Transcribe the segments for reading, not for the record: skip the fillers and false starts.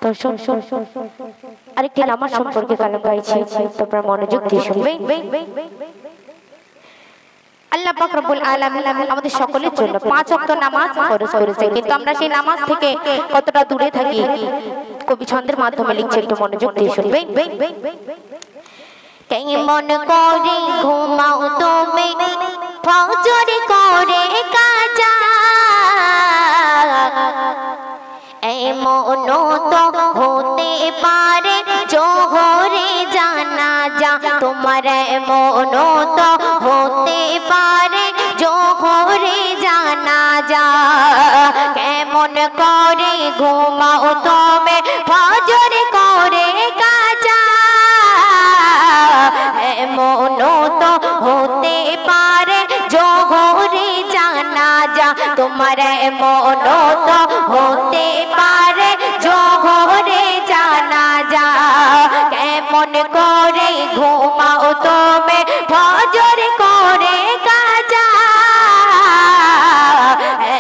দর্শক আরেকটি নামাজ সম্পর্কে কালাম গাইছি, তোমরা মনোযোগ দিয়ে শুনবে। আল্লাহ পাক রব্বুল আলামিন আমাদের সকলের জন্য 5 ওয়াক্ত নামাজ ফরজ করেছে, কিন্তু আমরা সেই নামাজ থেকে কতটা দূরে থাকি কবি ছন্দের মাধ্যমে লিখছে, একটু মনোযোগ দিয়ে শুনবে। কেমন করে ঘুমাও তুমি ফজর করে কাজা, এমন তো হতে পারে জোহরে জানাজা, তোমার এমন তো হতে পারে জোহরে জানাজা। কেমন করে ঘুমাও তুমি ফজর করে কাজা, এমন তো হতে পারে জোহরে জানাজা, তোমার এমন তো হতে পারে জোহরে জানাজা। কেমন করে ঘুমাও তুমি ফজর করে কাজা,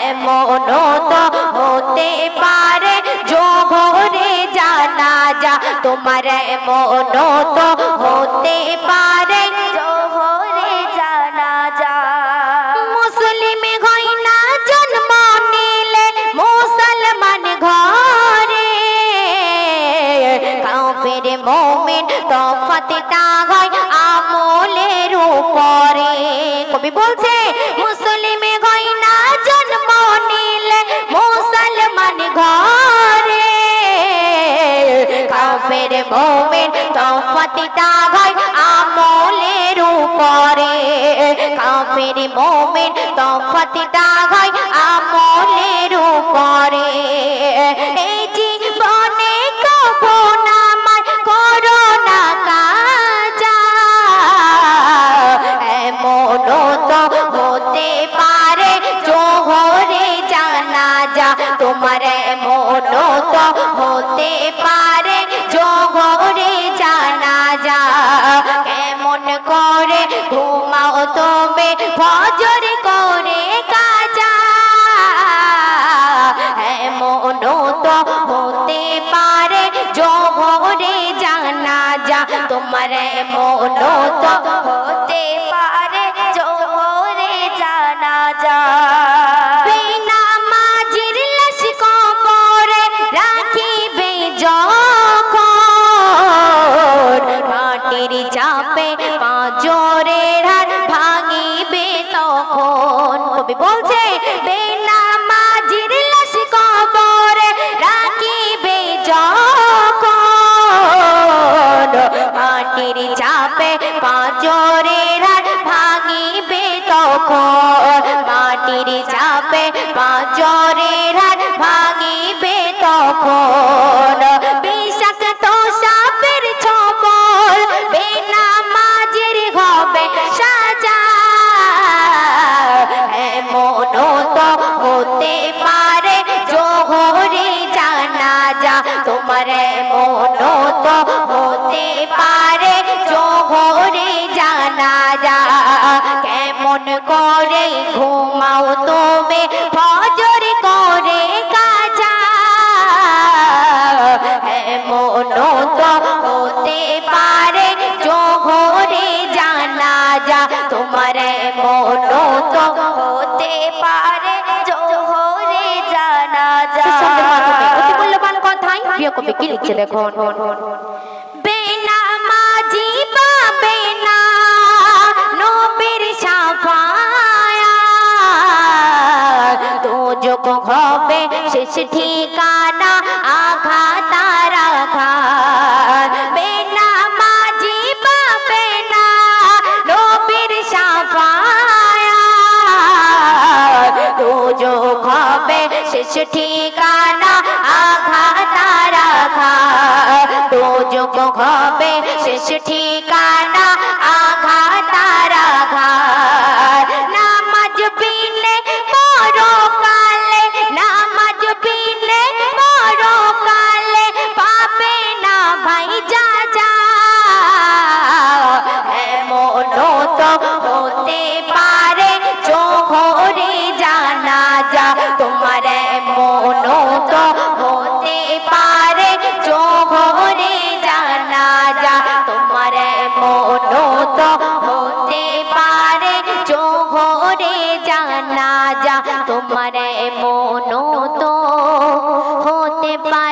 এমন তো হতে পারে জোহরে জানাজা, তোমার এমন তো হতে পারে জোহরে জানাজা। মুসলিম হয় না জন্ম নিলে মুসলমান ঘরে, কাফের মুমিন তফাতটা হয় আমলের উপরে। কবি বলছে মুসলিম হয় না জন্ম নিলে মুসলমান ঘরে, কাফের মুমিন তফাতটা হয় আমলের উপরে, কাফের মুমিন তফাতটা হয় আমলের উপরে। এই জীবনে কখন আমার করো না কাজা, এমন তো হতে পারে জোহরে জানাজা, তোমার এমন তো হতে পারে জোহরে জানাজা। কেমন করে ঘুমাও তুমি ফজর করে কাজা, এমন তো হতে পারে জোহরে জানাজা, তোমার এমন তো হতে পারে জোহরে জানাজা। বেনামাজির লাশ কবরে রাখিবে যখন, মাটির চাপে পাঁজরের হাড় ভাঙিবে তখন। কবি বলছে বেনামাজির লাশ কবরে রাখিবে যখন, মাটির চাপে পাঁজরের হাড় ভাঙিবে তখন, মাটির চাপে পাঁজরের হাড় ভাঙিবে তখন। বিষাক্ত সাপের ছোবল বেনামাজির হবে সাজা, এমন তো হতে পারে জোহরে জানাজা, তোমার এমন তো হতে পারে জোহরে জানাজা। কেমন করে ঘুমাও তুমি ফজর করে কাজা, এমন তো হতে পারে জোহরে জানাজা, তোমার এমন তো হতে পারে জোহরে জানাজা। অতি মূল্যবান কথাই প্রিয় কবি কি লিখছে দেখুন। বেনামাজি পাবে না নবীর শাফায়াত, দোজখ হবে শেষ ঠিকানা আঘাত আঘাত। বেনামাজি পাবে না নবীর শাফায়াত, দোজখ হবে শেষ ঠিকানা আঘাত আঘাত, দোজখ হবে শেষ ঠিকানা আঘাত আঘাত। নামাজ বিনে পরকালে, নামাজ বিনে পরকালে পাবে না ভাই যা যা, এমন তো হতে পারে জোহরে জানাজা, তোমার এমন তো হতে পারে তোমার মন তো হতে পারে